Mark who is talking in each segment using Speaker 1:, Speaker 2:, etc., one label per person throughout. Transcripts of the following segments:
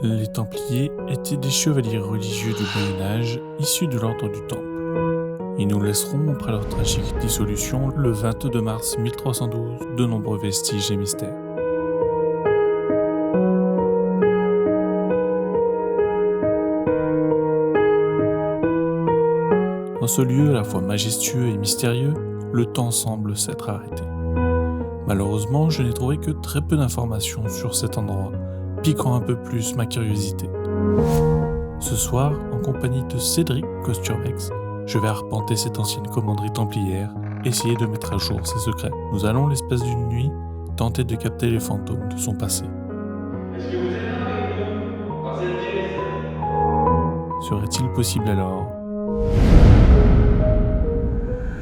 Speaker 1: Les Templiers étaient des chevaliers religieux du Moyen-Âge issus de l'ordre du Temple. Ils nous laisseront, après leur tragique dissolution, le 22 mars 1312, de nombreux vestiges et mystères. Dans ce lieu à la fois majestueux et mystérieux, le temps semble s'être arrêté. Malheureusement, je n'ai trouvé que très peu d'informations sur cet endroit, piquant un peu plus ma curiosité. Ce soir, en compagnie de Cédric Costurbex, je vais arpenter cette ancienne commanderie templière, essayer de mettre à jour ses secrets. Nous allons, l'espace d'une nuit, tenter de capter les fantômes de son passé.
Speaker 2: Est-ce que vous êtes avec nous dans cette direction?
Speaker 1: Serait-il possible alors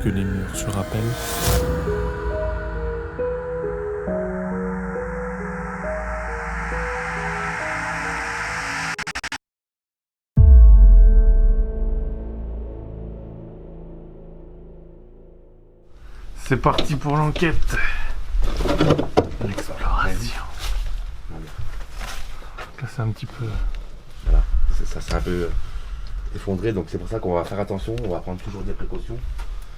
Speaker 1: que les murs se rappellent ?
Speaker 3: C'est parti pour l'enquête. L'exploration. Là c'est un petit peu...
Speaker 4: Voilà, ça c'est un peu effondré, donc c'est pour ça qu'on va faire attention, on va prendre toujours des précautions.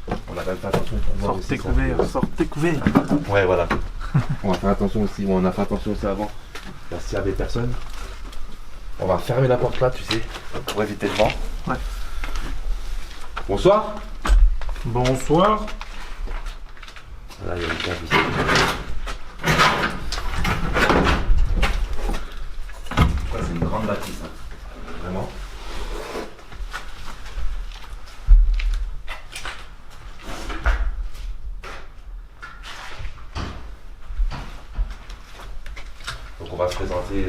Speaker 4: On a quand même fait attention pour voir
Speaker 3: Sortez
Speaker 4: aussi ça.
Speaker 3: couverts, sortez couverts.
Speaker 4: Ouais, voilà. On va faire attention aussi, on a fait attention aussi avant. Là, s'il y avait personne, on va fermer la porte là, tu sais, pour éviter le vent.
Speaker 3: Ouais.
Speaker 4: Bonsoir.
Speaker 3: Bonsoir.
Speaker 4: Voilà, il y a une cave ici. Ça, c'est une grande bâtisse, hein. Vraiment. Donc on va se présenter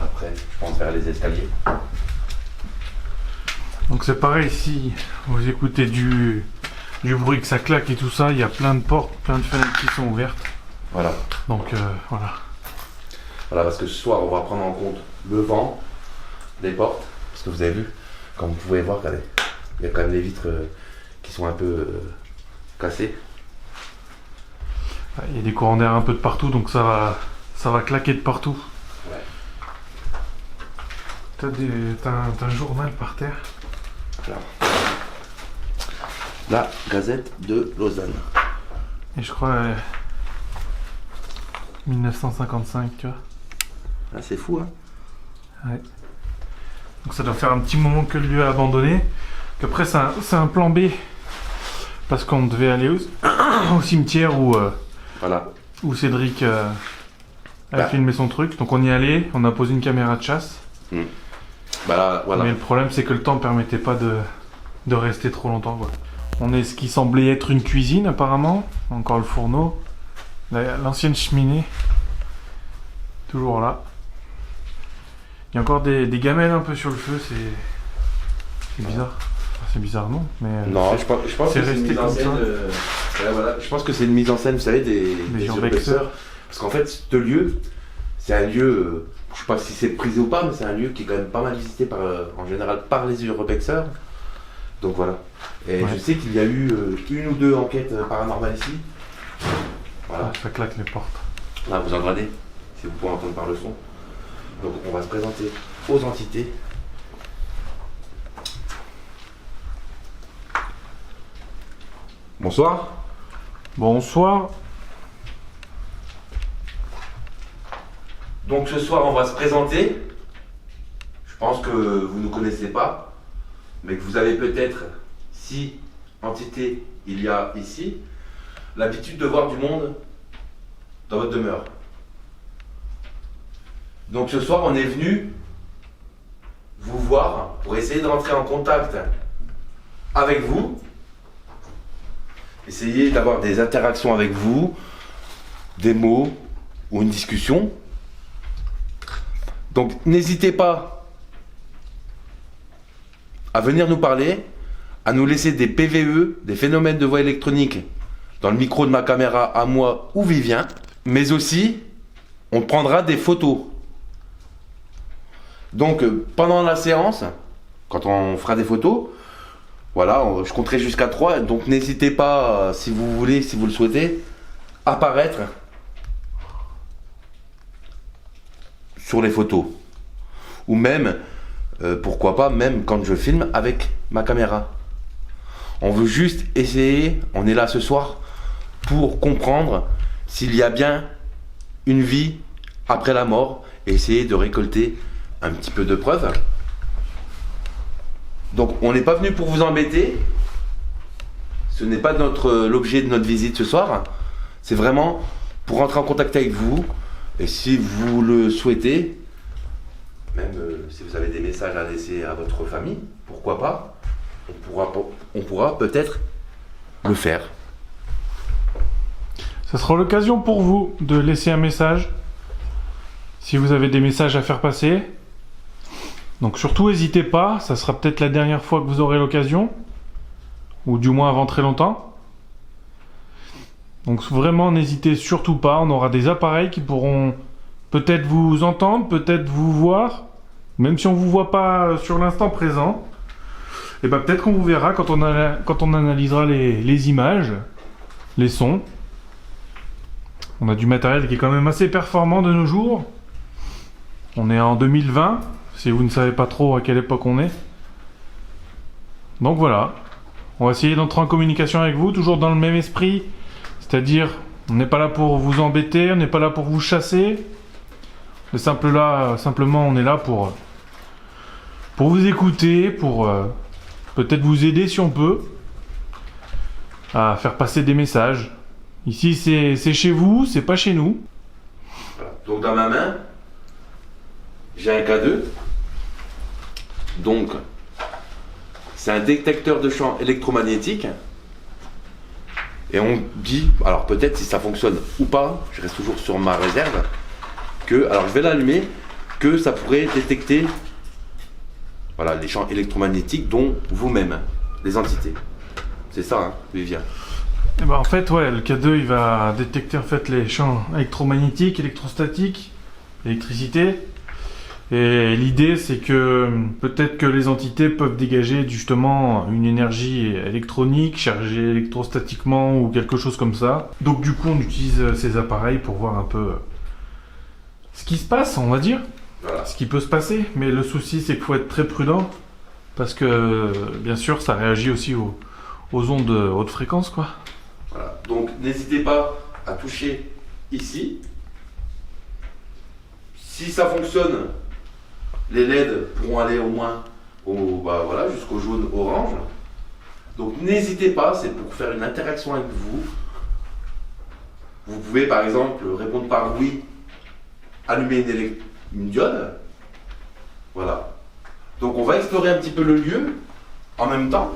Speaker 4: après, je pense, vers les escaliers.
Speaker 3: Donc c'est pareil, si vous écoutez du bruit que ça claque et tout ça, il y a plein de portes, plein de fenêtres qui sont ouvertes.
Speaker 4: Voilà.
Speaker 3: Donc voilà.
Speaker 4: Voilà, parce que ce soir, on va prendre en compte le vent, les portes, parce que vous avez vu, comme vous pouvez voir, regardez, il y a quand même des vitres qui sont un peu cassées.
Speaker 3: Il y a des courants d'air un peu de partout, donc ça va claquer de partout.
Speaker 4: Ouais.
Speaker 3: T'as un journal par terre.
Speaker 4: Alors. La Gazette de Lausanne.
Speaker 3: Et je crois 1955, tu vois.
Speaker 4: Ah, c'est fou, hein.
Speaker 3: Ouais. Donc ça doit faire un petit moment que le lieu est abandonné. Qu'après c'est un plan B. Parce qu'on devait aller au cimetière
Speaker 4: Voilà.
Speaker 3: où Cédric a filmé son truc. Donc on y allait, on a posé une caméra de chasse.
Speaker 4: Bah là, voilà.
Speaker 3: Mais le problème c'est que le temps permettait pas de rester trop longtemps, quoi. On est ce qui semblait être une cuisine apparemment. Encore le fourneau. L'ancienne cheminée. Toujours là. Il y a encore des gamelles un peu sur le feu, c'est bizarre. Enfin, c'est bizarre non, mais
Speaker 4: Non, je pense
Speaker 3: c'est
Speaker 4: que c'est une
Speaker 3: resté
Speaker 4: mise en
Speaker 3: comme
Speaker 4: scène.
Speaker 3: ça.
Speaker 4: Ouais, voilà. Je pense que c'est une mise en scène, vous savez, des urbexeurs. Parce qu'en fait, ce lieu, c'est un lieu, je sais pas si c'est prisé ou pas, mais c'est un lieu qui est quand même pas mal visité en général par les urbexeurs. Donc voilà. Et
Speaker 3: Ouais.
Speaker 4: je sais qu'il y a eu une ou deux enquêtes paranormales ici. Voilà.
Speaker 3: Ça claque les portes.
Speaker 4: Là, vous entendez, si vous pouvez entendre par le son. Donc, on va se présenter aux entités. Bonsoir.
Speaker 3: Bonsoir.
Speaker 4: Donc, ce soir, on va se présenter. Je pense que vous ne nous connaissez pas, mais que vous avez peut-être, si entité il y a ici, l'habitude de voir du monde dans votre demeure. Donc ce soir, on est venu vous voir pour essayer de rentrer en contact avec vous, essayer d'avoir des interactions avec vous, des mots ou une discussion. Donc n'hésitez pas à venir nous parler, à nous laisser des PVE, des phénomènes de voix électronique, dans le micro de ma caméra à moi ou Vivien, mais aussi on prendra des photos. Donc pendant la séance, quand on fera des photos, voilà, je compterai jusqu'à 3, donc n'hésitez pas, si vous voulez, si vous le souhaitez, apparaître sur les photos. Ou même, pourquoi pas, même quand je filme avec ma caméra. On veut juste essayer, on est là ce soir, pour comprendre s'il y a bien une vie après la mort, et essayer de récolter un petit peu de preuves. Donc on n'est pas venu pour vous embêter, ce n'est pas l'objet de notre visite ce soir, c'est vraiment pour rentrer en contact avec vous, et si vous le souhaitez, même si vous avez des messages à laisser à votre famille, pourquoi pas, on pourra peut-être le faire.
Speaker 3: Ça sera l'occasion pour vous de laisser un message, si vous avez des messages à faire passer. Donc surtout n'hésitez pas, ça sera peut-être la dernière fois que vous aurez l'occasion, ou du moins avant très longtemps. Donc vraiment n'hésitez surtout pas, on aura des appareils qui pourront peut-être vous entendre, peut-être vous voir, même si on ne vous voit pas sur l'instant présent. Et ben peut-être qu'on vous verra quand on analysera les images, les sons. On a du matériel qui est quand même assez performant de nos jours. On est en 2020, si vous ne savez pas trop à quelle époque on est. Donc voilà, on va essayer d'entrer en communication avec vous, toujours dans le même esprit. C'est-à-dire, on n'est pas là pour vous embêter, on n'est pas là pour vous chasser. Simplement, on est là pour vous écouter, pour peut-être vous aider si on peut, à faire passer des messages. Ici, c'est chez vous, c'est pas chez nous.
Speaker 4: Voilà. Donc dans ma main, j'ai un K2. Donc, c'est un détecteur de champ électromagnétique. Et on dit, alors peut-être si ça fonctionne ou pas, je reste toujours sur ma réserve, que, alors je vais l'allumer, que ça pourrait détecter, voilà, les champs électromagnétiques dont vous-même, les entités. C'est ça, hein, Vivien.
Speaker 3: Et ben en fait, ouais, le K2 il va détecter en fait les champs électromagnétiques, électrostatiques, électricité. Et l'idée c'est que peut-être que les entités peuvent dégager justement une énergie électronique chargée électrostatiquement ou quelque chose comme ça. Donc du coup on utilise ces appareils pour voir un peu ce qui se passe, on va dire.
Speaker 4: Voilà.
Speaker 3: Ce qui peut se passer. Mais le souci c'est qu'il faut être très prudent parce que bien sûr ça réagit aussi aux ondes de haute fréquence quoi.
Speaker 4: Voilà. Donc n'hésitez pas à toucher ici. Si ça fonctionne, les LED pourront aller au moins voilà, jusqu'au jaune orange. Donc n'hésitez pas, c'est pour faire une interaction avec vous. Vous pouvez par exemple répondre par oui, allumer une diode. Voilà. Donc on va explorer un petit peu le lieu en même temps.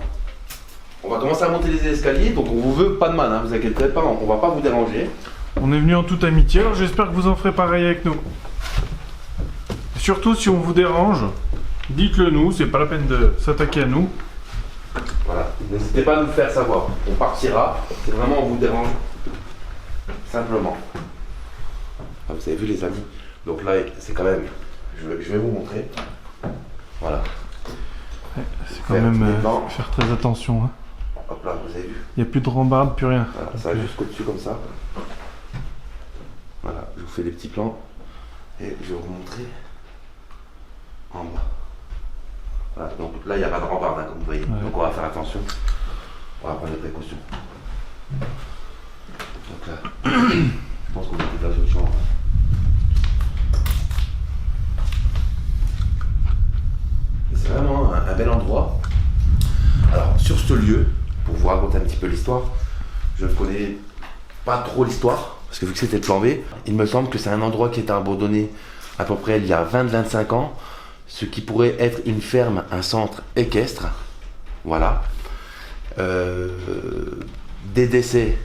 Speaker 4: On va commencer à monter les escaliers, donc on vous veut pas de mal, hein, vous inquiétez pas, on va pas vous déranger.
Speaker 3: On est venu en toute amitié, alors j'espère que vous en ferez pareil avec nous. Surtout si on vous dérange, dites-le nous, c'est pas la peine de s'attaquer à nous.
Speaker 4: Voilà, n'hésitez pas à nous le faire savoir, on partira, c'est vraiment on vous dérange, simplement. Ah, vous avez vu les amis, donc là c'est quand même, je vais vous montrer, voilà.
Speaker 3: Ouais, c'est quand même faire très attention. Hein.
Speaker 4: Hop là, vous avez vu.
Speaker 3: Il n'y a plus de rambarde, plus rien.
Speaker 4: Voilà, ça va jusqu'au-dessus comme ça. Voilà, je vous fais des petits plans et je vais vous montrer en bas. Voilà, donc là il n'y a pas de rambarde, hein, comme vous voyez, donc on va faire attention, on va prendre des précautions. Donc là, je pense qu'on va mettre la solution. C'est vraiment un bel endroit. Alors sur ce lieu, pour vous raconter un petit peu l'histoire, je ne connais pas trop l'histoire, parce que vu que c'était le plan B, il me semble que c'est un endroit qui était abandonné à peu près il y a 20-25 ans, ce qui pourrait être une ferme, un centre équestre. Voilà. Des décès,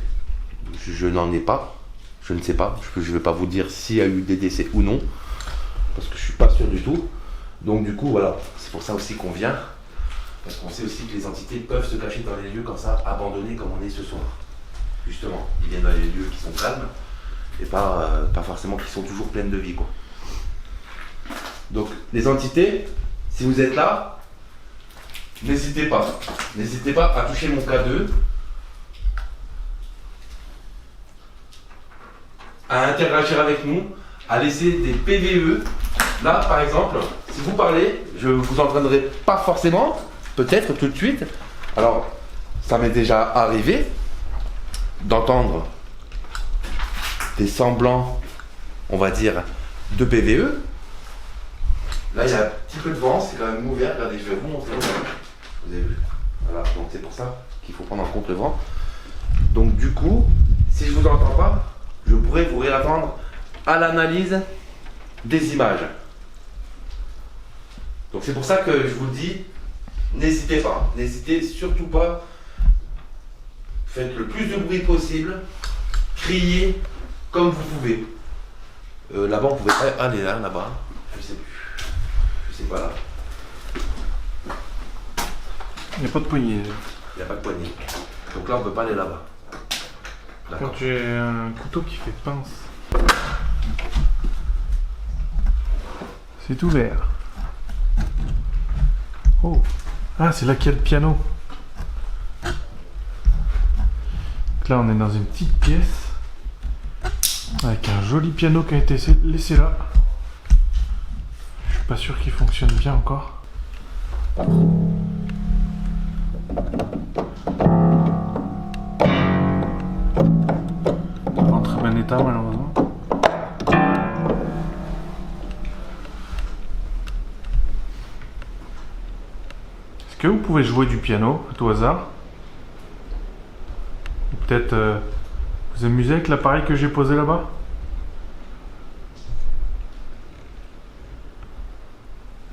Speaker 4: je n'en ai pas, je ne sais pas, je ne vais pas vous dire s'il y a eu des décès ou non, parce que je ne suis pas sûr du tout. Donc du coup, voilà, c'est pour ça aussi qu'on vient, parce qu'on sait aussi que les entités peuvent se cacher dans les lieux comme ça, abandonnés comme on est ce soir. Justement, ils viennent dans les lieux qui sont calmes, et pas forcément qui sont toujours pleines de vie, quoi. Donc, les entités, si vous êtes là, n'hésitez pas à toucher mon K2, à interagir avec nous, à laisser des PVE. Là, par exemple, si vous parlez, je vous entraînerai pas forcément, peut-être tout de suite. Alors, ça m'est déjà arrivé d'entendre des semblants, on va dire, de PVE. Là, il y a un petit peu de vent, c'est quand même ouvert. Regardez, je vais vous montrer. Vous avez vu? Voilà, donc c'est pour ça qu'il faut prendre en compte le vent. Donc, du coup, si je vous entends pas, je pourrais vous réattendre à l'analyse des images. Donc, c'est pour ça que je vous dis, n'hésitez pas, n'hésitez surtout pas. Faites le plus de bruit possible, criez comme vous pouvez. Là-bas, on pouvait pas aller là-bas. Je sais plus. Je sais pas là.
Speaker 3: Il n'y a pas de poignée.
Speaker 4: Il n'y a pas de poignée. Donc là, on peut pas aller là-bas.
Speaker 3: Quand tu as un couteau qui fait pince. C'est ouvert. Oh. Ah, c'est là qu'il y a le piano. Donc là, on est dans une petite pièce. Avec un joli piano qui a été laissé là. Je suis pas sûr qu'il fonctionne bien encore. En très bon état malheureusement. Est-ce que vous pouvez jouer du piano à tout hasard? Ou peut-être vous amuser avec l'appareil que j'ai posé là-bas?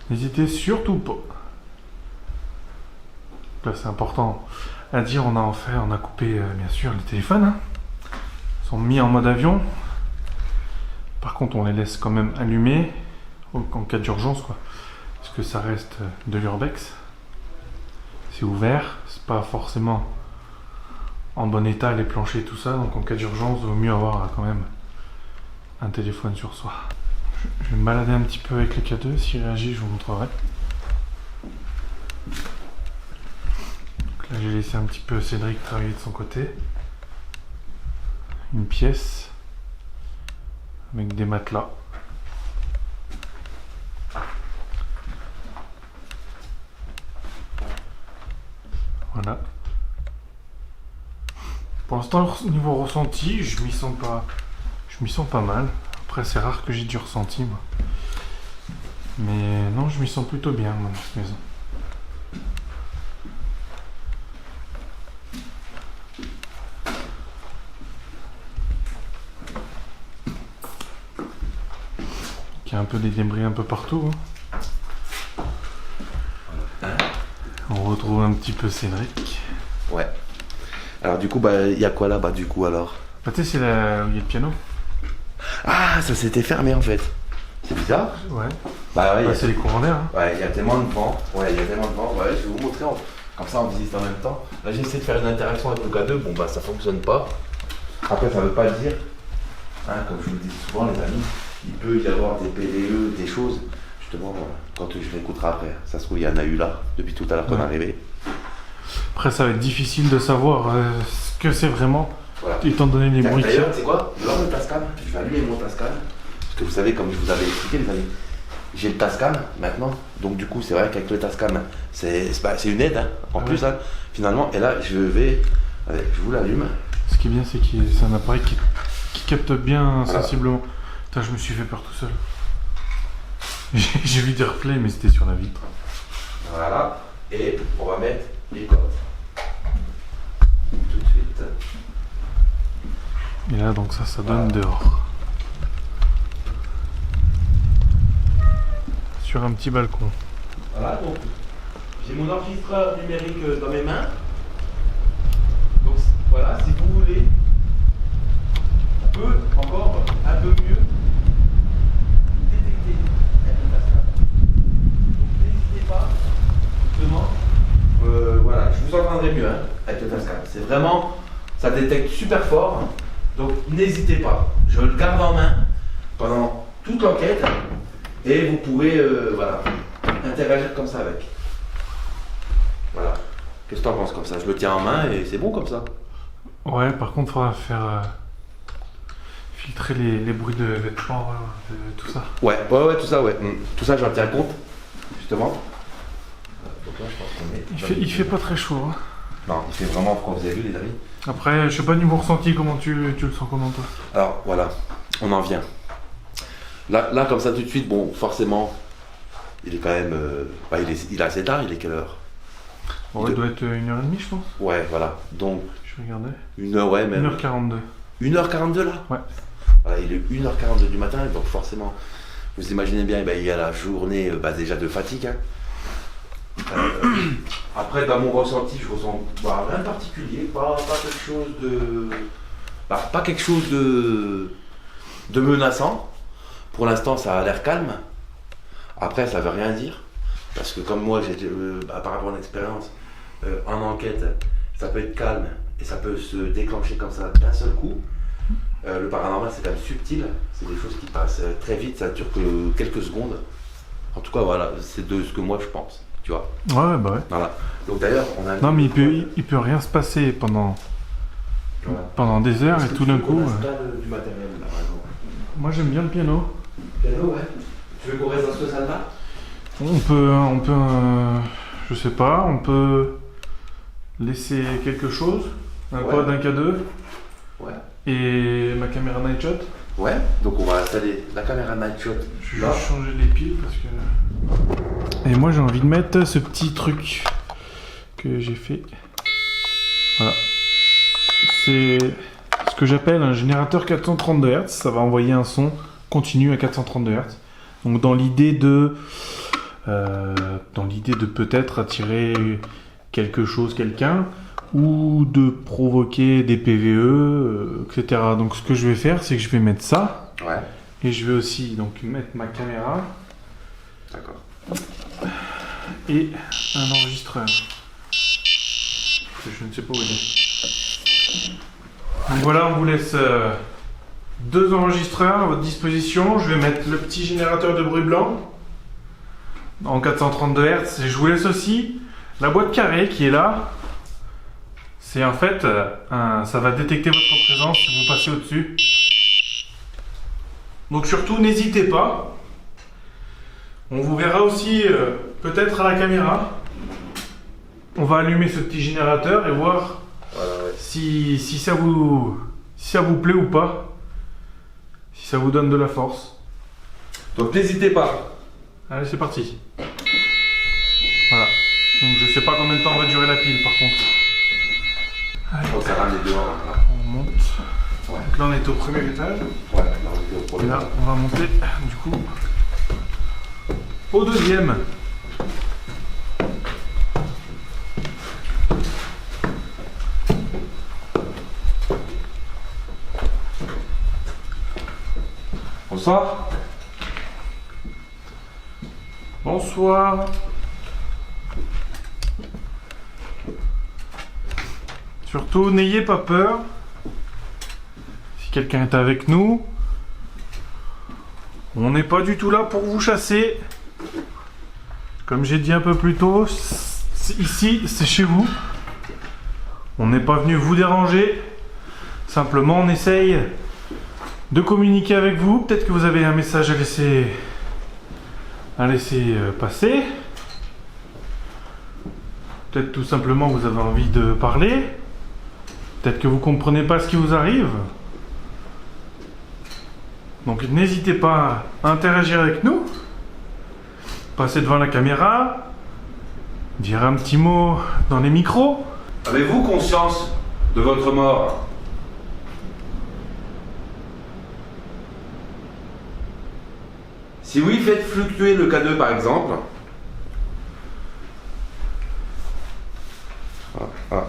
Speaker 3: N'hésitez surtout pas. Là, c'est important à dire, on a coupé bien sûr les téléphones. Hein. Ils sont mis en mode avion. Par contre, on les laisse quand même allumés en cas d'urgence, quoi. Parce que ça reste de l'urbex. C'est ouvert, c'est pas forcément en bon état les planchers et tout ça, donc en cas d'urgence, il vaut mieux avoir quand même un téléphone sur soi. Je vais me balader un petit peu avec le K2, s'il réagit, je vous montrerai. Donc là, j'ai laissé un petit peu Cédric travailler de son côté. Une pièce avec des matelas. Voilà. Pour l'instant, niveau ressenti, je m'y sens pas mal. Après, c'est rare que j'ai du ressenti, moi. Mais non, je m'y sens plutôt bien, moi, dans cette maison. Il y a un peu des débris un peu partout. Hein. On retrouve un petit peu Cédric.
Speaker 4: Ouais. Alors du coup, il y a quoi là-bas du coup alors?
Speaker 3: Bah tu sais, c'est là où il y a le piano.
Speaker 4: Ah, ça s'était fermé en fait. C'est bizarre.
Speaker 3: Ouais.
Speaker 4: Bah ouais.
Speaker 3: C'est les courants d'air. Hein.
Speaker 4: Ouais, il y a tellement de vent. Ouais, il y a tellement de vent. Ouais, je vais vous montrer. Comme ça, on visite en même temps. Là, j'ai essayé de faire une interaction avec le K2. Bon, bah, ça fonctionne pas. Après, ça veut pas dire, hein, comme je vous le dis souvent, les amis, il peut y avoir des PVE, des choses. Justement, quand je l'écouterai après, ça se trouve, il y en a eu là, depuis tout à l'heure qu'on est arrivé.
Speaker 3: Après, ça va être difficile de savoir ce que c'est vraiment,
Speaker 4: voilà.
Speaker 3: étant donné les bruits.
Speaker 4: D'ailleurs, c'est quoi? Lors de Tascam, je vais allumer mon Tascam. Parce que vous savez, comme je vous avais expliqué, les amis, j'ai le Tascam maintenant. Donc du coup, c'est vrai qu'avec le Tascam, c'est une aide hein, en plus, hein, finalement. Et là, je vous l'allume.
Speaker 3: Ce qui est bien, c'est que c'est un appareil qui capte bien sensiblement. Putain, je me suis fait peur tout seul. J'ai vu des reflets, mais c'était sur la vitre.
Speaker 4: Voilà. Et on va mettre les codes. Tout de suite.
Speaker 3: Et là, donc ça donne dehors. Sur un petit balcon.
Speaker 4: Voilà, donc j'ai mon enregistreur numérique dans mes mains. Donc voilà, si vous voulez, on peut encore un peu mieux détecter avec le Tascam. Donc n'hésitez pas, justement, voilà, je vous entendrai mieux hein, avec le Tascam. C'est vraiment, ça détecte super fort. Donc n'hésitez pas, je le garde en main pendant toute l'enquête et vous pouvez voilà, interagir comme ça avec. Voilà. Qu'est-ce que tu en penses comme ça? Je le tiens en main et c'est bon comme ça.
Speaker 3: Ouais, par contre, il faudra faire filtrer les bruits de vêtements, tout ça.
Speaker 4: Ouais, tout ça, ouais. Tout ça, j'en tiens compte, justement. Donc là, je pense qu'on est...
Speaker 3: Il fait pas très chaud. Hein.
Speaker 4: Non, il fait vraiment froid, vous avez vu, les amis.
Speaker 3: Après, je sais pas niveau ressenti, comment tu le sens comment toi?
Speaker 4: Alors, voilà, on en vient. Là, comme ça, tout de suite, bon, forcément, il est quand même... il est assez tard, il est quelle heure?
Speaker 3: Bon, il doit être 1h30, je pense.
Speaker 4: Ouais, voilà, donc...
Speaker 3: Je regardais.
Speaker 4: 1h, ouais, même...
Speaker 3: 1h42.
Speaker 4: 1h42, là?
Speaker 3: Ouais.
Speaker 4: Voilà, il est 1h42 du matin, donc forcément, vous imaginez bien, il y a la journée déjà de fatigue. Hein. Après, dans mon ressenti, je ressens rien de particulier, pas quelque chose de menaçant. Pour l'instant, ça a l'air calme. Après, ça veut rien dire, parce que comme moi, j'ai par rapport à l'expérience, en enquête, ça peut être calme et ça peut se déclencher comme ça d'un seul coup. Le paranormal, c'est quand même subtil, c'est des choses qui passent très vite, ça dure que quelques secondes. En tout cas, voilà, c'est de ce que moi je pense, tu vois.
Speaker 3: Ouais, bah ouais.
Speaker 4: Voilà. Donc d'ailleurs, on a...
Speaker 3: Non, mais il peut rien se passer pendant des heures et tout d'un coup.
Speaker 4: Du matériel, là, par exemple.
Speaker 3: Moi, j'aime bien le piano.
Speaker 4: Piano, ouais. Tu veux qu'on reste dans ce salle-là?
Speaker 3: On peut, je sais pas, on peut laisser quelque chose, un code, un K2.
Speaker 4: Ouais.
Speaker 3: Et ma caméra night shot.
Speaker 4: Ouais, donc on va installer la caméra night shot.
Speaker 3: Je vais juste changer les piles parce que... Et moi j'ai envie de mettre ce petit truc que j'ai fait. Voilà. C'est ce que j'appelle un générateur 432 Hz. Ça va envoyer un son continu à 432 Hz. Donc dans l'idée de peut-être attirer quelque chose, quelqu'un, ou de provoquer des PVE, etc. Donc ce que je vais faire, c'est que je vais mettre ça.
Speaker 4: Ouais.
Speaker 3: Et je vais aussi donc mettre ma caméra.
Speaker 4: D'accord.
Speaker 3: Et un enregistreur. Je ne sais pas où il est. Donc voilà, on vous laisse 2 enregistreurs à votre disposition. Je vais mettre le petit générateur de bruit blanc en 432 Hz. Et je vous laisse aussi la boîte carrée qui est là. C'est en fait, ça va détecter votre présence si vous passez au-dessus. Donc surtout, n'hésitez pas. On vous verra aussi peut-être à la caméra. On va allumer ce petit générateur et voir si ça vous plaît ou pas. Si ça vous donne de la force.
Speaker 4: Donc n'hésitez pas.
Speaker 3: Allez, c'est parti. Voilà. Donc je sais pas combien de temps va durer la pile par contre. Allez.
Speaker 4: Donc ça ramène les deux.
Speaker 3: On monte.
Speaker 4: Ouais.
Speaker 3: Donc là on est au premier étage.
Speaker 4: Ouais, là on est au premier.
Speaker 3: Et là on va monter du coup au deuxième.
Speaker 4: Bonsoir.
Speaker 3: Bonsoir. Surtout, n'ayez pas peur. Si quelqu'un est avec nous, on n'est pas du tout là pour vous chasser. Comme j'ai dit un peu plus tôt, ici, c'est chez vous. On n'est pas venu vous déranger. Simplement, on essaye de communiquer avec vous. Peut-être que vous avez un message à laisser passer. Peut-être tout simplement vous avez envie de parler. Peut-être que vous comprenez pas ce qui vous arrive. Donc n'hésitez pas à interagir avec nous. Passer devant la caméra. Dire un petit mot dans les micros.
Speaker 4: Avez-vous conscience de votre mort? Si oui, faites fluctuer le K2 par exemple. Ah.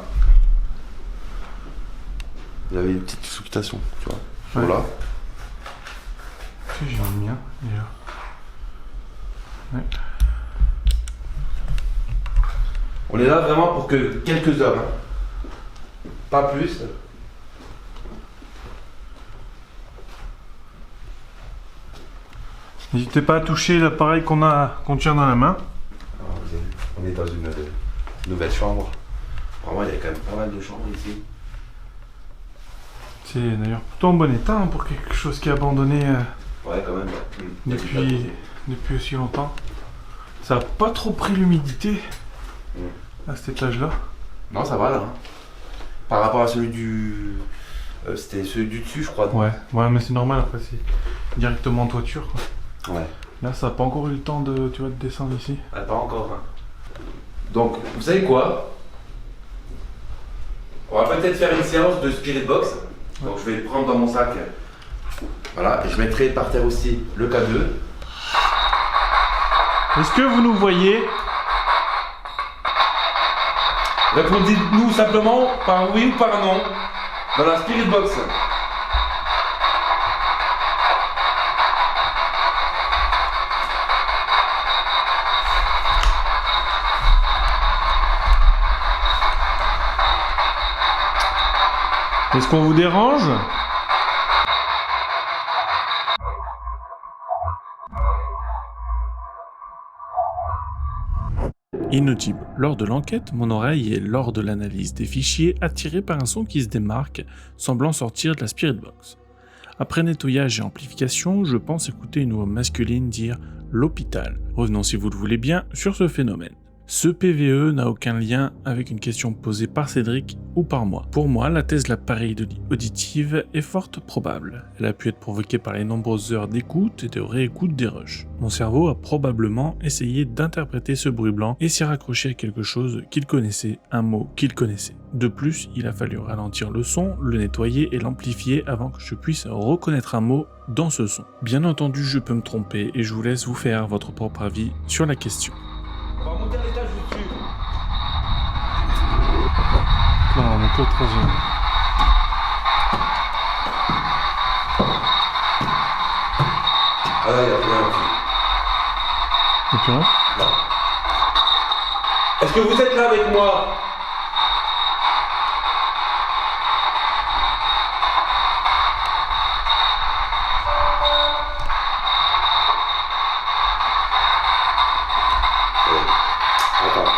Speaker 4: Il y avait une petite fluctuation, tu vois.
Speaker 3: Ouais.
Speaker 4: Voilà.
Speaker 3: J'ai mis le mien déjà. Ouais.
Speaker 4: On est là vraiment pour que quelques heures, hein. Pas plus.
Speaker 3: N'hésitez pas à toucher l'appareil qu'on tient dans la main.
Speaker 4: Alors, vous avez vu, on est dans une nouvelle chambre. Vraiment, il y a quand même pas mal de chambres ici.
Speaker 3: C'est d'ailleurs plutôt en bon état hein, pour quelque chose qui est abandonné
Speaker 4: Ouais, quand même.
Speaker 3: depuis aussi longtemps. Ça n'a pas trop pris l'humidité à cet étage-là.
Speaker 4: Non, ça va là. Hein. Par rapport à celui du... c'était celui du dessus, je crois.
Speaker 3: Ouais, mais c'est normal après, c'est directement en toiture. Quoi.
Speaker 4: Ouais.
Speaker 3: Là, ça n'a pas encore eu le temps de descendre ici.
Speaker 4: Ah, pas encore. Hein. Donc, vous savez quoi? On va peut-être faire une séance de Spirit Box. Donc, je vais le prendre dans mon sac. Voilà, et je mettrai par terre aussi le K2.
Speaker 3: Est-ce que vous nous voyez?
Speaker 4: Répondez-nous simplement par oui ou par non dans la Spirit Box.
Speaker 3: Est-ce qu'on vous dérange?
Speaker 1: Inaudible. Lors de l'enquête, mon oreille est lors de l'analyse des fichiers attirée par un son qui se démarque, semblant sortir de la Spirit Box. Après nettoyage et amplification, je pense écouter une voix masculine dire « l'hôpital ». Revenons si vous le voulez bien sur ce phénomène. Ce PVE n'a aucun lien avec une question posée par Cédric ou par moi. Pour moi, la thèse de la pareidolie auditive est forte probable. Elle a pu être provoquée par les nombreuses heures d'écoute et de réécoute des rushs. Mon cerveau a probablement essayé d'interpréter ce bruit blanc et s'y raccrocher à quelque chose qu'il connaissait, un mot qu'il connaissait. De plus, il a fallu ralentir le son, le nettoyer et l'amplifier avant que je puisse reconnaître un mot dans ce son. Bien entendu, je peux me tromper et je vous laisse vous faire votre propre avis sur la question.
Speaker 4: On va monter à l'étage du dessus.
Speaker 3: Là, on va monter au troisième.
Speaker 4: Ah là, il y a rien.
Speaker 3: Et puis là?
Speaker 4: Non. Est-ce que vous êtes là avec moi? Attends.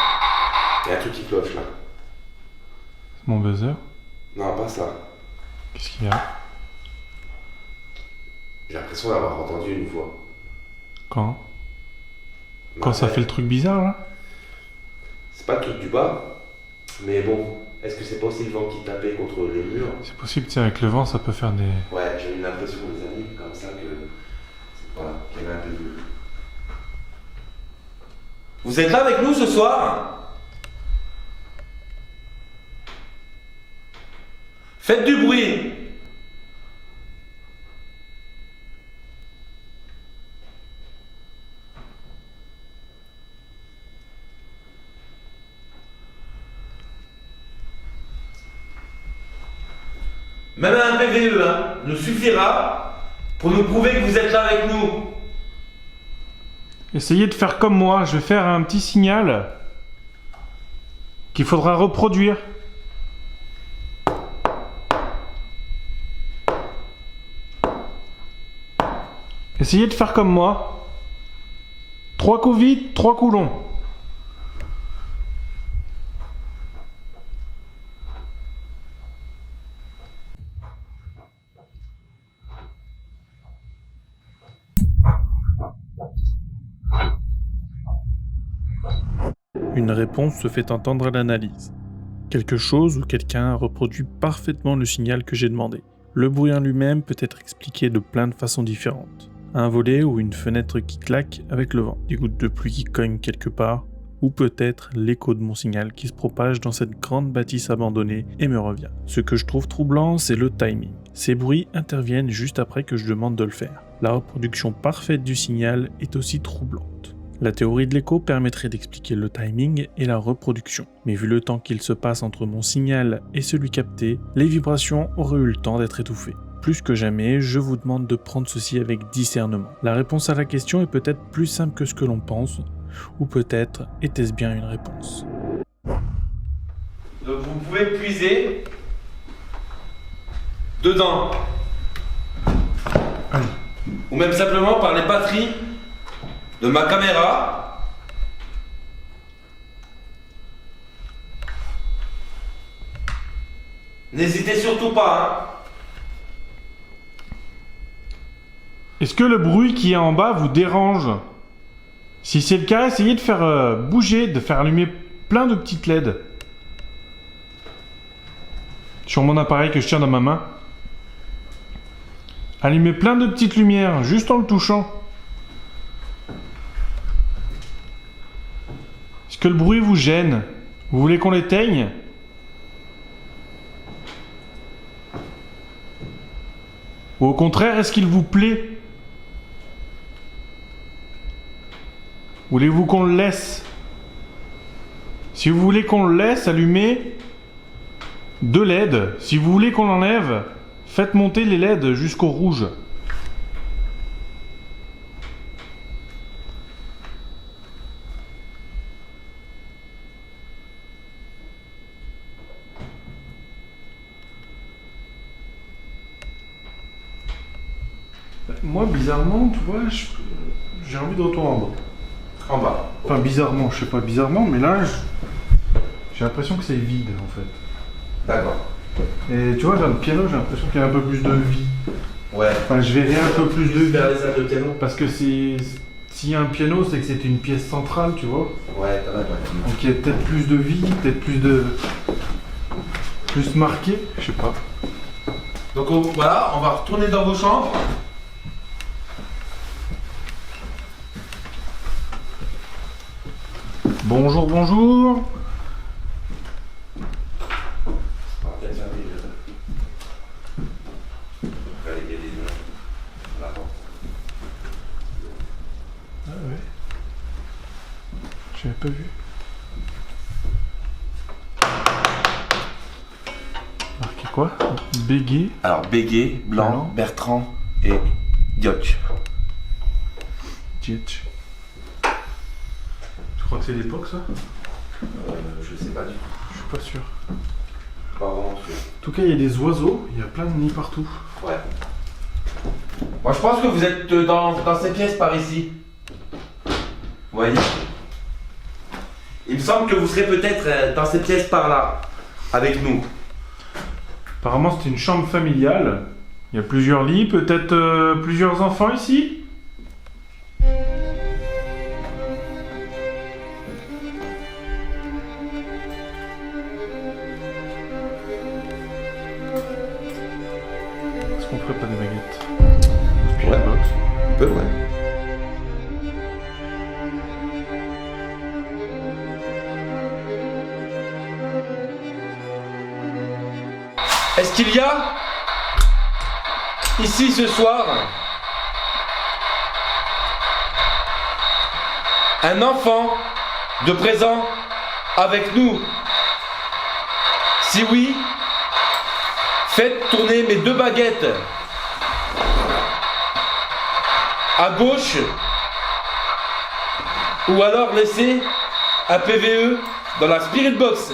Speaker 4: Il y a un truc qui cloche là.
Speaker 3: C'est mon buzzer.
Speaker 4: Non, pas ça.
Speaker 3: Qu'est-ce qu'il y a?
Speaker 4: J'ai l'impression d'avoir entendu une voix.
Speaker 3: Quand? Quand ça fait le truc bizarre là?
Speaker 4: C'est pas le truc du bas, mais bon, est-ce que c'est pas aussi le vent qui tapait contre les murs?
Speaker 3: C'est possible, tu sais, avec le vent ça peut faire des...
Speaker 4: Ouais, j'ai eu l'impression, les amis, comme ça que... Voilà, qu'il y avait un peu de... Vous êtes là avec nous ce soir? Faites du bruit! Même un PVE nous suffira pour nous prouver que vous êtes là avec nous.
Speaker 3: Essayez de faire comme moi, je vais faire un petit signal qu'il faudra reproduire. Essayez de faire comme moi. 3 coups vite, 3 coups longs.
Speaker 1: Une réponse se fait entendre à l'analyse. Quelque chose ou quelqu'un a reproduit parfaitement le signal que j'ai demandé. Le bruit en lui-même peut être expliqué de plein de façons différentes. Un volet ou une fenêtre qui claque avec le vent, des gouttes de pluie qui cognent quelque part, ou peut-être l'écho de mon signal qui se propage dans cette grande bâtisse abandonnée et me revient. Ce que je trouve troublant, c'est le timing. Ces bruits interviennent juste après que je demande de le faire. La reproduction parfaite du signal est aussi troublante. La théorie de l'écho permettrait d'expliquer le timing et la reproduction, mais vu le temps qu'il se passe entre mon signal et celui capté, les vibrations auraient eu le temps d'être étouffées. Plus que jamais, je vous demande de prendre ceci avec discernement. La réponse à la question est peut-être plus simple que ce que l'on pense, ou peut-être était-ce bien une réponse.
Speaker 4: Donc vous pouvez puiser dedans. Ou même simplement par les batteries de ma caméra. N'hésitez surtout pas, hein.
Speaker 3: Est-ce que le bruit qui est en bas vous dérange? Si c'est le cas, essayez de faire bouger, de faire allumer plein de petites LED. Sur mon appareil que je tiens dans ma main. Allumez plein de petites lumières, juste en le touchant. Est-ce que le bruit vous gêne? Vous voulez qu'on l'éteigne? Ou au contraire, est-ce qu'il vous plaît? Voulez-vous qu'on le laisse? Si vous voulez qu'on le laisse, allumez 2 LED. Si vous voulez qu'on l'enlève, faites monter les LED jusqu'au rouge. Moi, bizarrement, tu vois, j'ai envie de retourner en bas.
Speaker 4: En bas.
Speaker 3: Enfin, bizarrement, je sais pas bizarrement, mais là, j'ai l'impression que c'est vide, en fait.
Speaker 4: D'accord.
Speaker 3: Et tu vois, dans le piano, j'ai l'impression qu'il y a un peu plus de vie.
Speaker 4: Ouais.
Speaker 3: Enfin, je verrais un peu plus de vie.
Speaker 4: Vers les salles de piano.
Speaker 3: Parce que s'il y a un piano, c'est que c'est une pièce centrale, tu vois.
Speaker 4: Ouais, quand même, ouais.
Speaker 3: Donc il y a peut-être plus de vie, peut-être plus marqué, je sais pas.
Speaker 4: Donc voilà, on va retourner dans vos chambres.
Speaker 3: Bonjour, bonjour.
Speaker 4: On va peut-être fermer il y a des lumières à la porte.
Speaker 3: Ah ouais. J'avais pas vu. Marqué quoi? Béguet.
Speaker 4: Alors Béguet, Blanc, Bertrand et Dioch.
Speaker 3: Dioch. Tu crois que c'est l'époque ça?
Speaker 4: Je sais pas du tout.
Speaker 3: Je suis pas sûr.
Speaker 4: Pas vraiment sûr.
Speaker 3: En tout cas, il y a des oiseaux, il y a plein de nids partout.
Speaker 4: Ouais. Moi je pense que vous êtes dans ces pièces par ici. Vous voyez? Il me semble que vous serez peut-être dans ces pièces par là, avec nous.
Speaker 3: Apparemment, c'était une chambre familiale. Il y a plusieurs lits, peut-être plusieurs enfants ici? Est-ce qu'on ferait pas des baguettes? Puis
Speaker 4: Ouais.
Speaker 3: une box.
Speaker 4: Un peu, ouais. Est-ce qu'il y a ici ce soir un enfant de présent avec nous? Si oui, faites tourner mes 2 baguettes à gauche ou alors laissez un PVE dans la Spirit Box.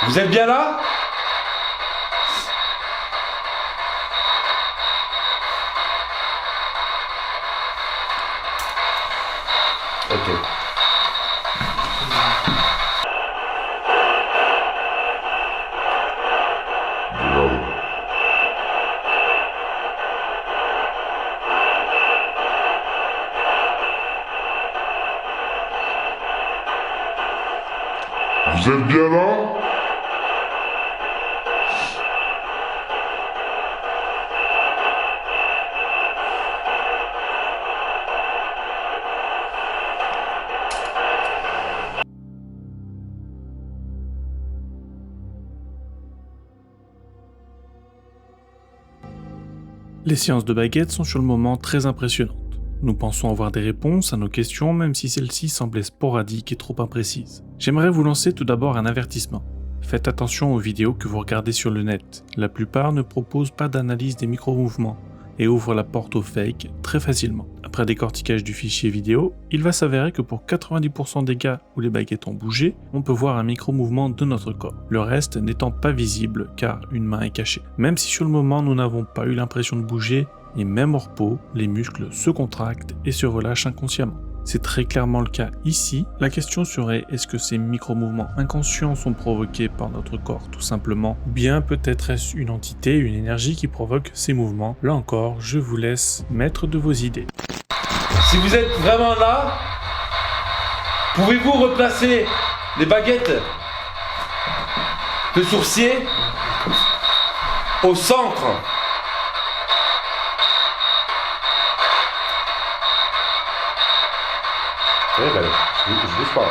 Speaker 4: Vous êtes bien là? Ok.
Speaker 5: Vous êtes bien là?
Speaker 1: Les séances de baguette sont sur le moment très impressionnantes. Nous pensons avoir des réponses à nos questions même si celles-ci semblaient sporadiques et trop imprécises. J'aimerais vous lancer tout d'abord un avertissement. Faites attention aux vidéos que vous regardez sur le net. La plupart ne proposent pas d'analyse des micro-mouvements et ouvrent la porte au fake très facilement. Après décortiquage du fichier vidéo, il va s'avérer que pour 90% des cas où les baguettes ont bougé, on peut voir un micro-mouvement de notre corps, le reste n'étant pas visible car une main est cachée. Même si sur le moment nous n'avons pas eu l'impression de bouger, et même hors repos, les muscles se contractent et se relâchent inconsciemment. C'est très clairement le cas ici. La question serait, est-ce que ces micro-mouvements inconscients sont provoqués par notre corps tout simplement, ou bien peut-être est-ce une entité, une énergie qui provoque ces mouvements? Là encore, je vous laisse maître de vos idées.
Speaker 4: Si vous êtes vraiment là, pouvez-vous replacer les baguettes de sourcier au centre? Ouais, ben, je bouge pas.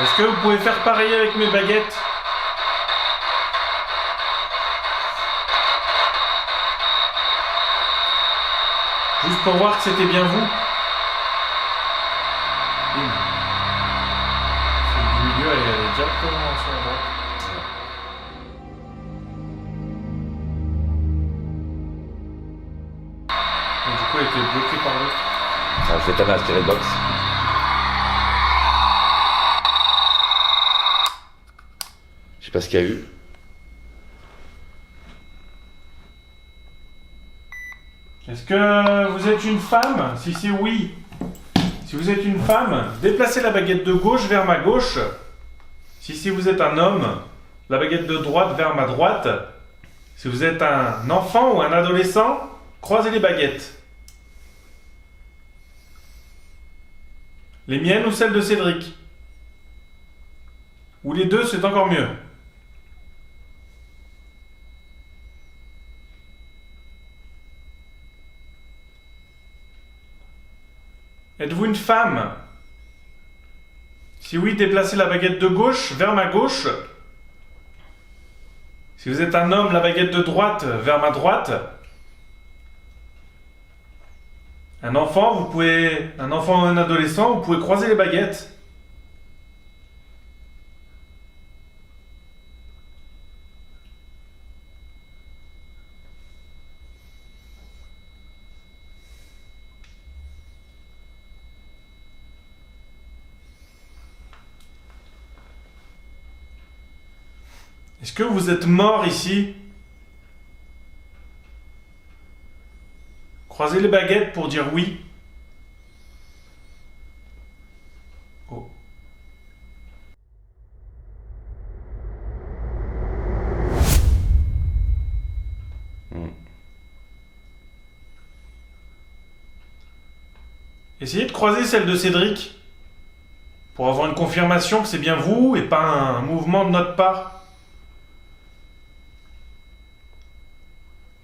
Speaker 3: Est-ce que vous pouvez faire pareil avec mes baguettes? Juste pour voir que c'était bien vous. Celle du milieu, elle est directement sur la droite. Et du coup, elle était bloquée par l'autre.
Speaker 4: Ah, je vais t'amener à tirer le box. Je sais pas ce qu'il y a eu.
Speaker 3: Est-ce que vous êtes une femme? Si c'est oui. Si vous êtes une femme, déplacez la baguette de gauche vers ma gauche. Si vous êtes un homme, la baguette de droite vers ma droite. Si vous êtes un enfant ou un adolescent, croisez les baguettes. Les miennes ou celles de Cédric? Ou les deux, c'est encore mieux. Êtes-vous une femme? Si oui, déplacez la baguette de gauche vers ma gauche. Si vous êtes un homme, la baguette de droite vers ma droite. Un enfant ou un adolescent, vous pouvez croiser les baguettes. Est-ce que vous êtes mort ici? Croisez les baguettes pour dire oui. Oh. Essayez de croiser celle de Cédric pour avoir une confirmation que c'est bien vous et pas un mouvement de notre part.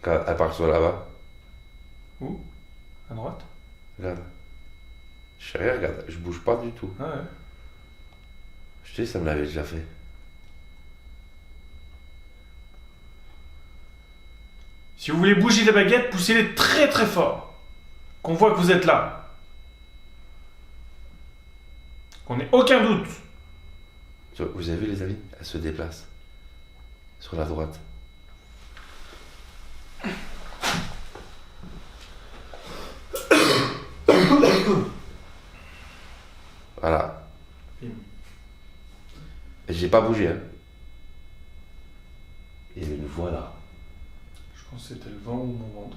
Speaker 4: Elle part sur là-bas.
Speaker 3: Où? À droite?
Speaker 4: Regarde. Je sais rien, regarde. Je bouge pas du tout.
Speaker 3: Ah ouais.
Speaker 4: Je sais, ça me l'avait déjà fait.
Speaker 3: Si vous voulez bouger les baguettes, poussez-les très très fort. Qu'on voit que vous êtes là. Qu'on n'ait aucun doute.
Speaker 4: Vous avez vu les amis? Elle se déplace. Sur la droite. J'ai pas bougé. Hein. Il y avait une voix là.
Speaker 3: Je pense que c'était le vent ou mon ventre.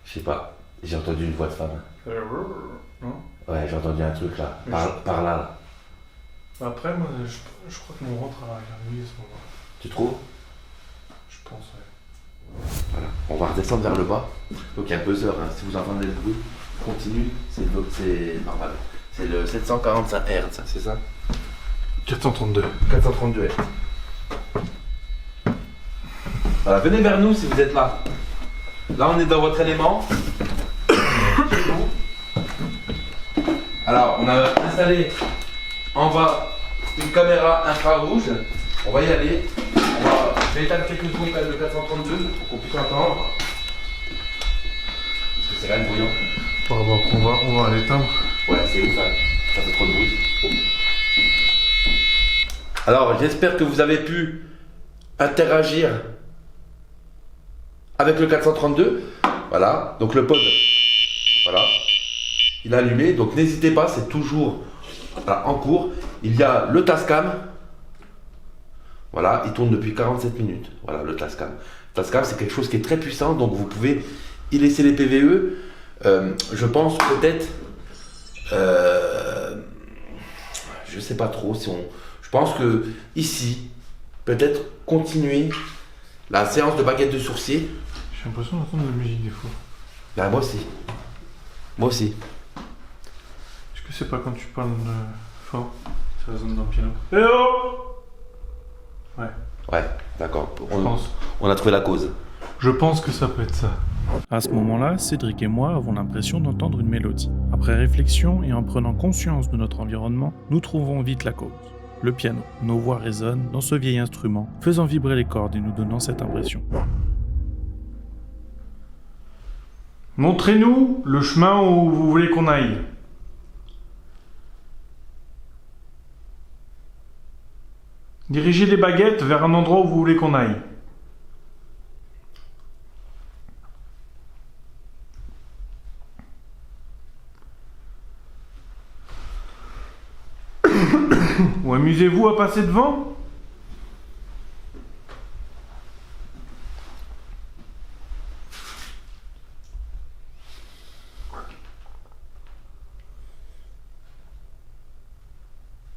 Speaker 4: Je sais pas. J'ai entendu une voix de femme.
Speaker 3: Non.
Speaker 4: Ouais, j'ai entendu un truc là. Par là, là.
Speaker 3: Après, moi, je crois que mon ventre a gargouillé à ce moment-là.
Speaker 4: Tu trouves?
Speaker 3: Je pense, ouais.
Speaker 4: Voilà. On va redescendre vers le bas. Donc il y a un buzzer. Hein. Si vous entendez le bruit, continue. C'est normal. C'est le 745 Hz, c'est ça?
Speaker 3: 432.
Speaker 4: 432 Hz. Voilà, venez vers nous si vous êtes là. Là, on est dans votre élément. Alors, on a installé en bas une caméra infrarouge. On va y aller. Je vais éteindre quelques secondes quand même le 432 pour qu'on puisse entendre. Parce que c'est quand même bruyant.
Speaker 3: On va l'éteindre.
Speaker 4: Ouais, c'est ouf, hein. Ça fait trop de bruit. Alors, j'espère que vous avez pu interagir avec le 432. Voilà, donc le pod, voilà, il est allumé. Donc n'hésitez pas, c'est toujours en cours. Il y a le Tascam. Voilà, il tourne depuis 47 minutes. Voilà, le Tascam. Tascam, c'est quelque chose qui est très puissant, donc vous pouvez y laisser les PVE. Je pense peut-être... je sais pas trop si on... Je pense que ici, peut-être continuer la séance de baguette de sourcier.
Speaker 3: J'ai l'impression d'entendre de la musique des fois.
Speaker 4: Ben, moi aussi. Moi aussi.
Speaker 3: Est-ce que c'est pas quand tu parles fort? Ça résonne dans le piano. Eh oh! Ouais.
Speaker 4: Ouais, d'accord.
Speaker 3: Je pense.
Speaker 4: On a trouvé la cause.
Speaker 3: Je pense que ça peut être ça.
Speaker 1: À ce moment-là, Cédric et moi avons l'impression d'entendre une mélodie. Après réflexion et en prenant conscience de notre environnement, nous trouvons vite la cause. Le piano. Nos voix résonnent dans ce vieil instrument, faisant vibrer les cordes et nous donnant cette impression.
Speaker 3: Montrez-nous le chemin où vous voulez qu'on aille. Dirigez les baguettes vers un endroit où vous voulez qu'on aille. Ou amusez-vous à passer devant?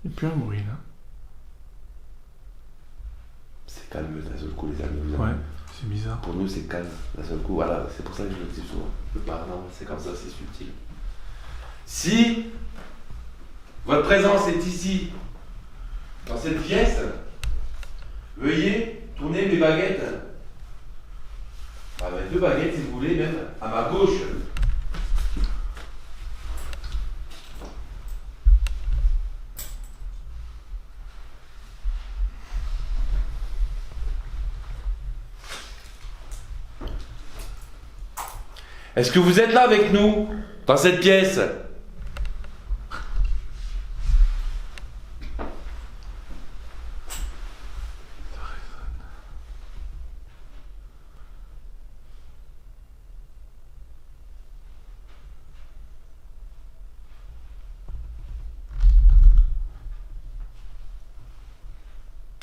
Speaker 3: Il n'y a plus un bruit là.
Speaker 4: C'est calme d'un seul coup, les amis.
Speaker 3: Ouais, c'est bizarre.
Speaker 4: Pour nous, c'est calme d'un seul coup. Voilà, c'est pour ça que je le dis souvent. Le paranormal, c'est comme ça, c'est subtil. Si votre présence est ici, dans cette pièce, veuillez tourner mes baguettes. Avec deux baguettes, si vous voulez, même à ma gauche. Est-ce que vous êtes là avec nous, dans cette pièce?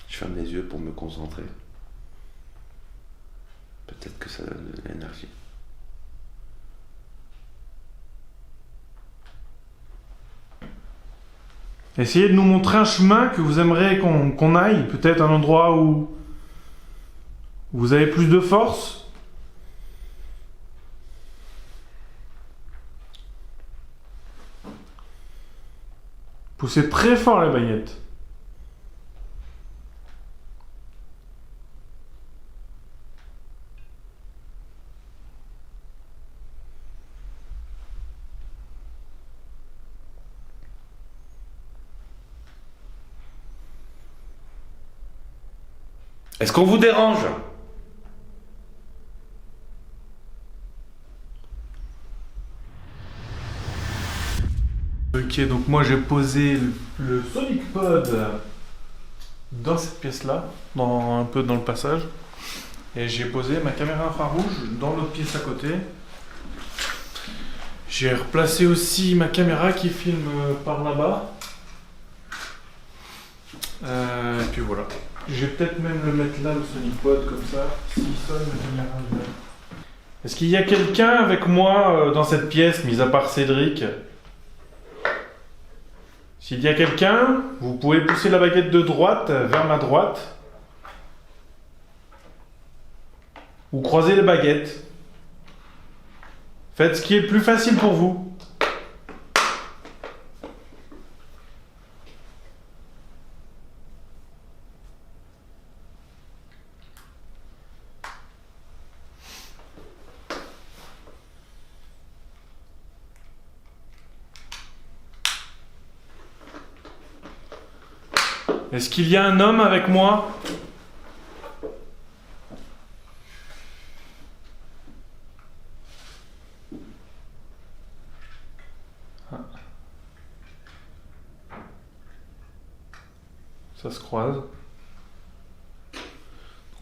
Speaker 4: Je ferme les yeux pour me concentrer. Peut-être que ça donne de l'énergie.
Speaker 3: Essayez de nous montrer un chemin que vous aimeriez qu'on aille, peut-être un endroit où vous avez plus de force. Poussez très fort les baguettes.
Speaker 4: Est-ce qu'on vous dérange?
Speaker 3: Ok, donc moi j'ai posé le Sonic Pod dans cette pièce-là, un peu dans le passage. Et j'ai posé ma caméra infrarouge dans l'autre pièce à côté. J'ai replacé aussi ma caméra qui filme par là-bas. Et puis voilà. Je vais peut-être même le mettre là, le Sonic Pod, comme ça. S'il sonne, le caméra. Est-ce qu'il y a quelqu'un avec moi dans cette pièce, mis à part Cédric? S'il y a quelqu'un, vous pouvez pousser la baguette de droite vers ma droite. Ou croiser les baguettes. Faites ce qui est le plus facile pour vous. Est-ce qu'il y a un homme avec moi? Ça se croise. Donc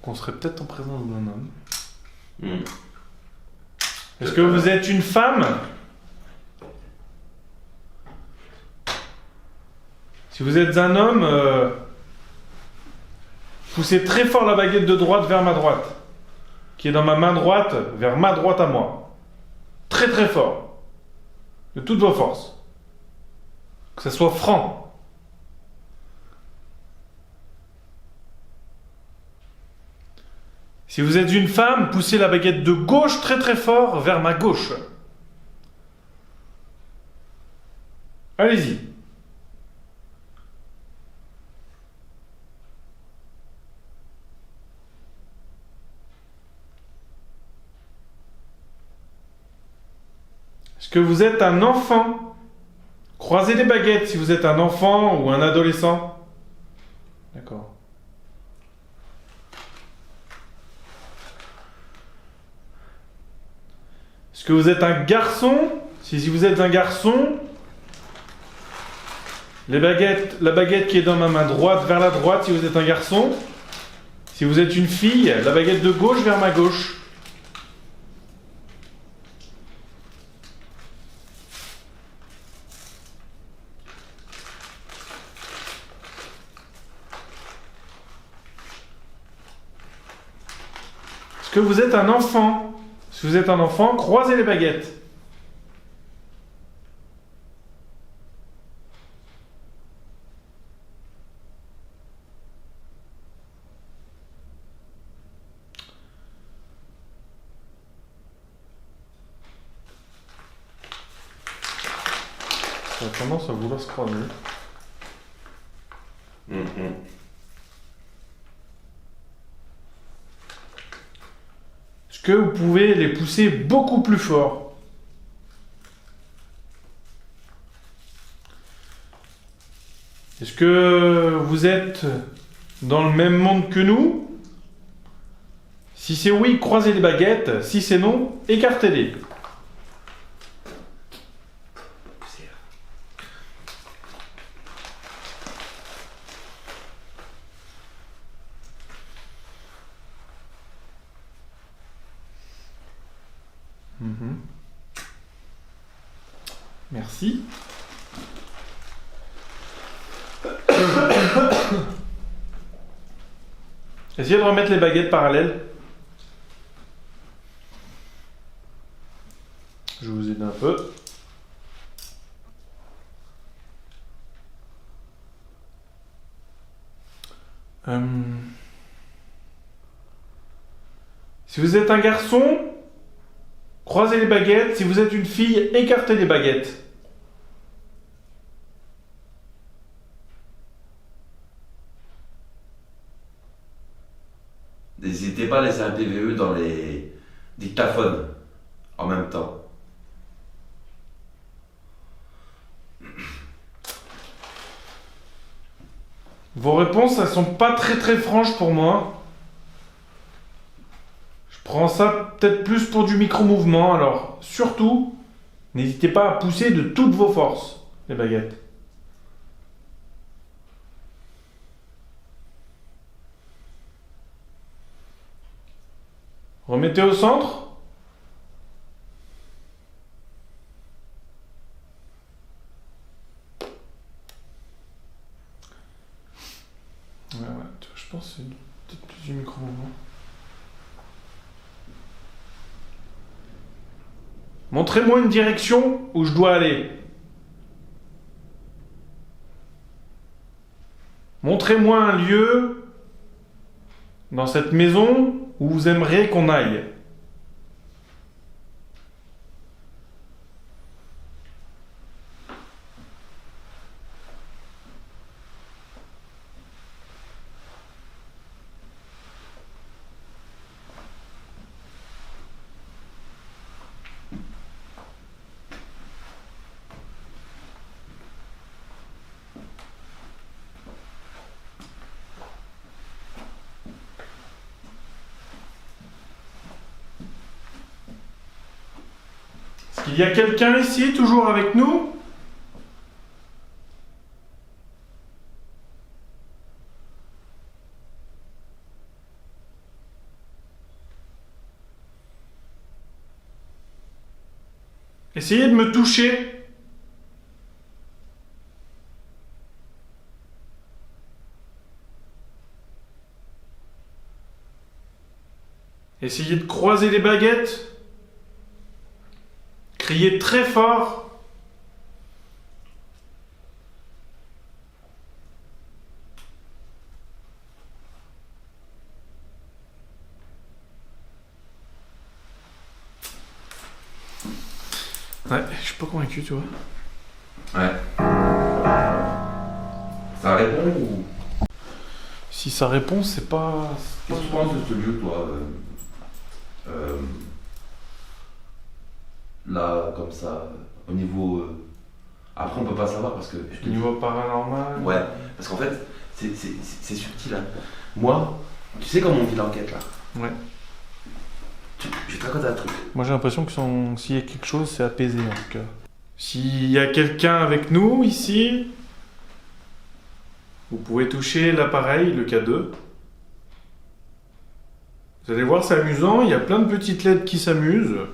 Speaker 3: on serait peut-être en présence d'un homme. Est-ce que vous êtes une femme? Si vous êtes un homme, poussez très fort la baguette de droite vers ma droite, qui est dans ma main droite, vers ma droite à moi. Très très fort. De toutes vos forces. Que ça soit franc. Si vous êtes une femme, poussez la baguette de gauche très très fort vers ma gauche. Allez-y. Est-ce que vous êtes un enfant? Croisez les baguettes si vous êtes un enfant ou un adolescent. D'accord. Est-ce que vous êtes un garçon? Si vous êtes un garçon, la baguette qui est dans ma main droite vers la droite si vous êtes un garçon. Si vous êtes une fille, la baguette de gauche vers ma gauche. Est-ce que vous êtes un enfant? Si vous êtes un enfant, croisez les baguettes. Ça a tendance à vouloir se croiser. Est-ce que vous pouvez les pousser beaucoup plus fort? Est-ce que vous êtes dans le même monde que nous? Si c'est oui, croisez les baguettes. Si c'est non, écartez-les. Merci. Essayez de remettre les baguettes parallèles. Je vous aide un peu. Si vous êtes un garçon, croisez les baguettes. Si vous êtes une fille, écartez les baguettes.
Speaker 4: N'hésitez pas à laisser un PVE dans les dictaphones en même temps.
Speaker 3: Vos réponses, elles sont pas très très franches pour moi. Je prends ça peut-être plus pour du micro-mouvement, alors surtout, n'hésitez pas à pousser de toutes vos forces, les baguettes. Remettez au centre. Ouais, je pense que c'est peut-être plus du micro-mouvement. Montrez-moi une direction où je dois aller. Montrez-moi un lieu dans cette maison où vous aimeriez qu'on aille. Est-ce qu'il y a quelqu'un ici, toujours avec nous ? Essayez de me toucher. Essayez de croiser les baguettes. Criez très fort. Ouais, je suis pas convaincu, tu vois.
Speaker 4: Ouais. Ça répond ou...
Speaker 3: Si ça répond, c'est pas...
Speaker 4: Qu'est-ce que tu penses de ce lieu, toi là, comme ça, au niveau... Après, on peut pas savoir parce que...
Speaker 3: Au niveau paranormal...
Speaker 4: Ouais, parce qu'en fait, c'est subtil. Hein. Moi, tu sais comment on dit l'enquête, là ?
Speaker 3: Ouais.
Speaker 4: Je vais te raconter un truc.
Speaker 3: Moi, j'ai l'impression que s'il y a quelque chose, c'est apaisé, en tout cas. S'il y a quelqu'un avec nous, ici, vous pouvez toucher l'appareil, le K2. Vous allez voir, c'est amusant, il y a plein de petites LED qui s'allument.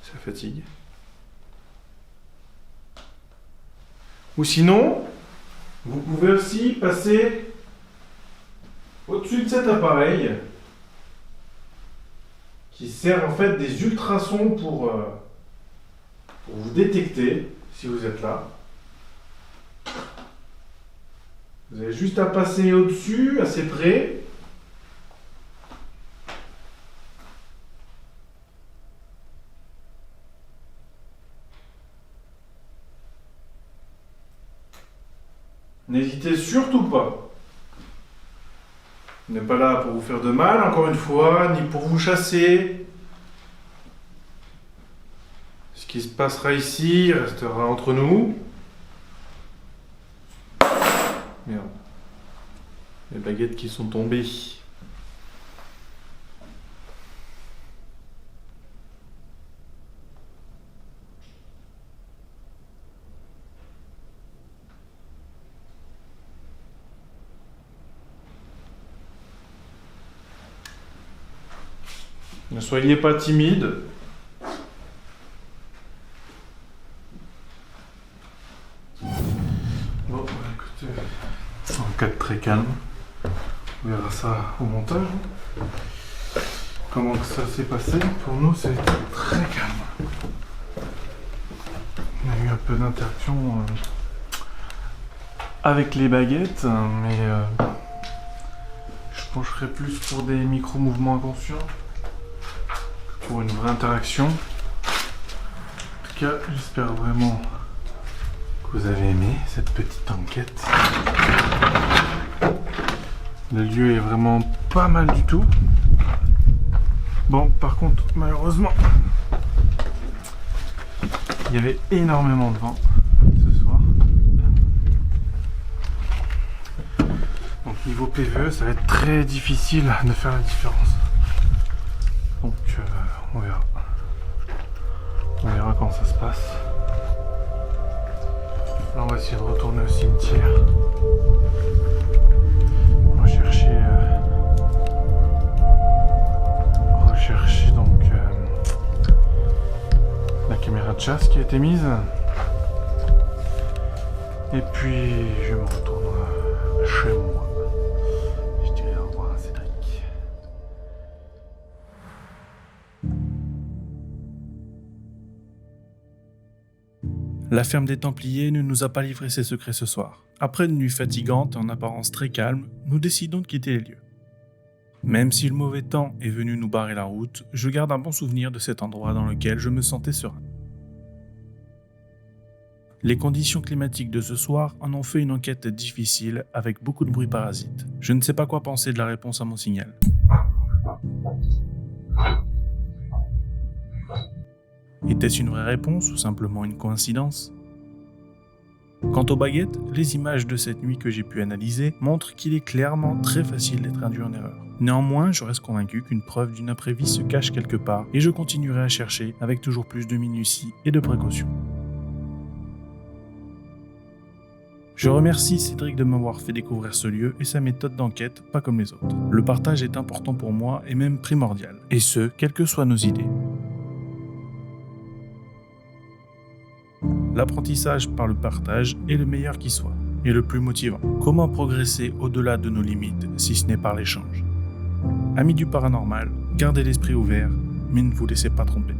Speaker 3: Ça fatigue. Ou sinon, vous pouvez aussi passer au-dessus de cet appareil qui sert en fait des ultrasons pour vous détecter si vous êtes là. Vous avez juste à passer au-dessus, assez près. N'hésitez surtout pas. On n'est pas là pour vous faire de mal, encore une fois, ni pour vous chasser. Ce qui se passera ici restera entre nous. Merde. Les baguettes qui sont tombées. Ne soyez pas timide. Bon, écoutez, c'est un cadre très calme. On verra ça au montage. Comment que ça s'est passé? Pour nous, c'est très calme. On a eu un peu d'interaction avec les baguettes, mais je pencherais plus pour des micro-mouvements inconscients. Pour une vraie interaction. En tout cas, j'espère vraiment que vous avez aimé cette petite enquête. Le lieu est vraiment pas mal du tout. Bon, par contre, malheureusement, il y avait énormément de vent ce soir. Donc niveau PVE, ça va être très difficile de faire la différence. Donc on verra. On verra quand ça se passe. Là on va essayer de retourner au cimetière. On va chercher donc la caméra de chasse qui a été mise. Et puis, je me retourne chez moi. Je dirais au revoir à Cédric.
Speaker 1: La ferme des Templiers ne nous a pas livré ses secrets ce soir. Après une nuit fatigante et en apparence très calme, nous décidons de quitter les lieux. Même si le mauvais temps est venu nous barrer la route, je garde un bon souvenir de cet endroit dans lequel je me sentais serein. Les conditions climatiques de ce soir en ont fait une enquête difficile avec beaucoup de bruit parasite. Je ne sais pas quoi penser de la réponse à mon signal. Était-ce une vraie réponse ou simplement une coïncidence ? Quant aux baguettes, les images de cette nuit que j'ai pu analyser montrent qu'il est clairement très facile d'être induit en erreur. Néanmoins, je reste convaincu qu'une preuve d'une imprévue se cache quelque part et je continuerai à chercher avec toujours plus de minutie et de précaution. Je remercie Cédric de m'avoir fait découvrir ce lieu et sa méthode d'enquête, pas comme les autres. Le partage est important pour moi et même primordial, et ce, quelles que soient nos idées. L'apprentissage par le partage est le meilleur qui soit, et le plus motivant. Comment progresser au-delà de nos limites si ce n'est par l'échange ? Amis du paranormal, gardez l'esprit ouvert, mais ne vous laissez pas tromper.